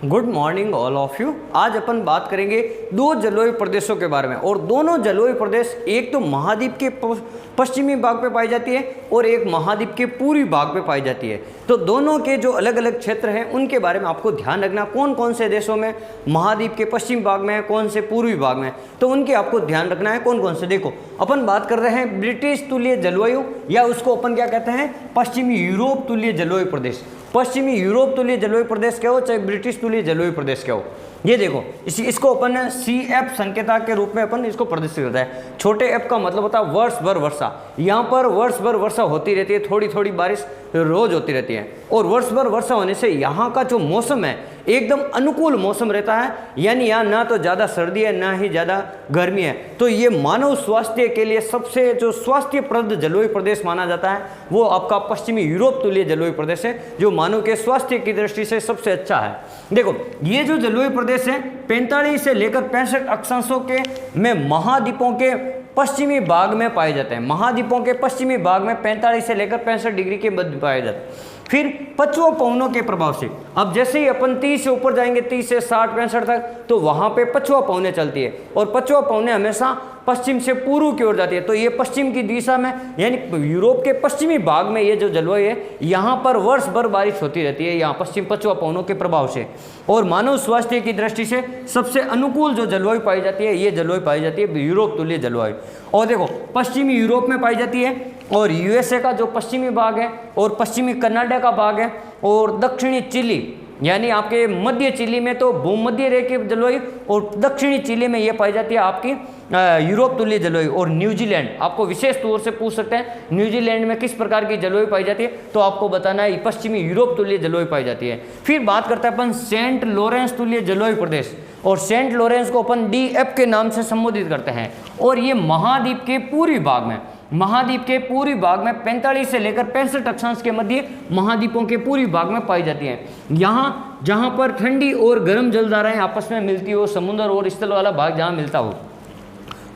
Good morning all of you. आज अपन बात करेंगे दो जलवायु प्रदेशों के बारे में। और दोनों जलवायु प्रदेश एक तो महाद्वीप के पश्चिमी भाग पे पाई जाती है और एक महाद्वीप के पूर्वी भाग पे पाई जाती है। तो दोनों के जो अलग अलग क्षेत्र हैं उनके बारे में आपको ध्यान रखना, कौन कौन से देशों में महाद्वीप के पश्चिमी भाग में है, कौन से पूर्वी भाग में है, तो उनके आपको ध्यान रखना है कौन कौन से। देखो, अपन बात कर रहे हैं ब्रिटिश तुल्य जलवायु, या उसको अपन क्या कहते हैं, पश्चिमी यूरोप तुल्य जलवायु प्रदेश। पश्चिमी यूरोप तुल्य जलवायु प्रदेश क्या हो, चाहे ब्रिटिश तुल्य जलवायु प्रदेश क्या हो। ये देखो, इसको अपन CF संकेतक के रूप में अपन इसको प्रदर्शित करता है। छोटे F का मतलब होता है वर्ष भर वर्षा। यहाँ पर वर्ष भर वर्षा होती रहती है, थोड़ी थोड़ी बारिश रोज होती रहती है। और वर्ष भर वर्षा होने से यहाँ का जो मौसम है एकदम अनुकूल मौसम रहता है, यानी यहाँ ना तो ज़्यादा सर्दी है ना ही ज़्यादा गर्मी है। तो ये मानव स्वास्थ्य के लिए सबसे जो स्वास्थ्यप्रद जलवायु प्रदेश माना जाता है वो आपका पश्चिमी यूरोप तुल्य जलवायु प्रदेश है, जो मानव के स्वास्थ्य की दृष्टि से सबसे अच्छा है। देखो, ये जो जलवायु प्रदेश है 45 से लेकर 65 अक्षांशों के में महाद्वीपों के पश्चिमी भाग में पाए जाते हैं। महाद्वीपों के पश्चिमी भाग में 45 से लेकर 65 डिग्री के मध्य पाए जाते हैं। फिर पछुआ पवनों के प्रभाव से, अब जैसे ही अपन 30 से ऊपर जाएंगे, 30 से 60 65 तक, तो वहां पे पछुआ पवनें चलती है। और पछुआ पवनें हमेशा पश्चिम से पूर्व की ओर जाती है। तो ये पश्चिम की दिशा में, यानी यूरोप के पश्चिमी भाग में ये जो जलवायु है, यहाँ पर वर्ष भर बारिश होती रहती है, यहाँ पश्चिम पछुआ पवनों के प्रभाव से। और मानव स्वास्थ्य की दृष्टि से सबसे अनुकूल जो जलवायु पाई जाती है, ये जलवायु पाई जाती है यूरोप तुल्य जलवायु। और देखो, पश्चिमी यूरोप में पाई जाती है, और USA का जो पश्चिमी भाग है, और पश्चिमी कनाडा का भाग है, और दक्षिणी चिली, यानी आपके मध्य चिली में तो भूमध्य रेखीय जलवायु, और दक्षिणी चिली में ये पाई जाती है आपकी यूरोप तुल्य जलवायु। और न्यूजीलैंड, आपको विशेष तौर से पूछ सकते हैं न्यूजीलैंड में किस प्रकार की जलवायु पाई जाती है, तो आपको बताना है पश्चिमी यूरोप तुल्य जलवायु पाई जाती है। फिर बात करते हैं अपन सेंट लॉरेंस तुल्य जलवायु प्रदेश, और सेंट लॉरेंस को अपन DF के नाम से संबोधित करते हैं। और ये महाद्वीप के पूर्वी भाग में, महाद्वीप के पूर्वी भाग में 45 से लेकर 65 अक्षांश के मध्य महाद्वीपों के पूर्वी भाग में पाई जाती है। यहाँ जहाँ पर ठंडी और गर्म जलधाराएं आपस में मिलती हो, समुद्र और स्थल वाला भाग जहाँ मिलता हो।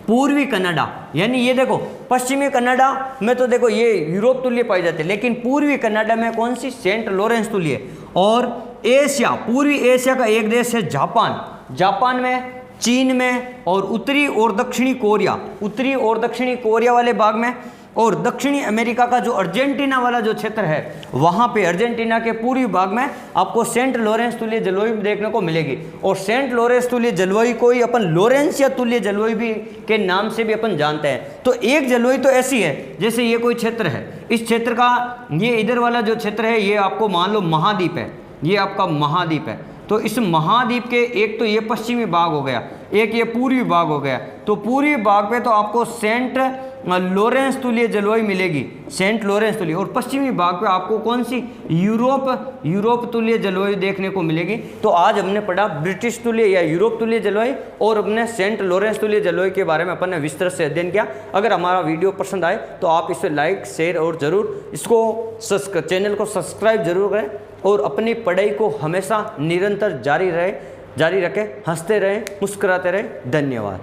पूर्वी कनाडा, यानी ये देखो, पश्चिमी कनाडा में तो देखो ये यूरोप तुल्य पाई जाती है, लेकिन पूर्वी कनाडा में कौन सी, सेंट लॉरेंस तुल्य। और एशिया, पूर्वी एशिया का एक देश है जापान, जापान में, चीन में, और उत्तरी और दक्षिणी कोरिया, उत्तरी और दक्षिणी कोरिया वाले भाग में, और दक्षिणी अमेरिका का जो अर्जेंटीना वाला जो क्षेत्र है वहाँ पे अर्जेंटीना के पूर्वी भाग में आपको सेंट लॉरेंस तुल्य जलवायु देखने को मिलेगी। और सेंट लॉरेंस तुल्य जलवायु को ही अपन लॉरेंसिया तुल्य जलवायु भी के नाम से भी अपन जानते हैं। तो एक जलवायु तो ऐसी है, जैसे ये कोई क्षेत्र है, इस क्षेत्र का ये इधर वाला जो क्षेत्र है ये आपको मान लो महाद्वीप है, ये आपका महाद्वीप है। तो इस महाद्वीप के एक तो ये पश्चिमी भाग हो गया, एक ये पूर्वी भाग हो गया। तो पूर्वी भाग पे तो आपको सेंट लॉरेंस तुल्य जलवायु मिलेगी, सेंट लॉरेंस तुल्य। और पश्चिमी भाग पे आपको कौन सी, यूरोप तुल्य जलवायु देखने को मिलेगी। तो आज हमने पढ़ा ब्रिटिश तुल्य या यूरोप तुल्य जलवायु, और अपने सेंट लॉरेंस तुल्य जलवायु के बारे में अपन ने विस्तृत से अध्ययन किया। अगर हमारा वीडियो पसंद आए तो आप इसे लाइक, शेयर और ज़रूर इसको चैनल को सब्सक्राइब जरूर करें, और अपनी पढ़ाई को हमेशा निरंतर जारी रखें, हंसते रहें, मुस्कुराते रहें। धन्यवाद।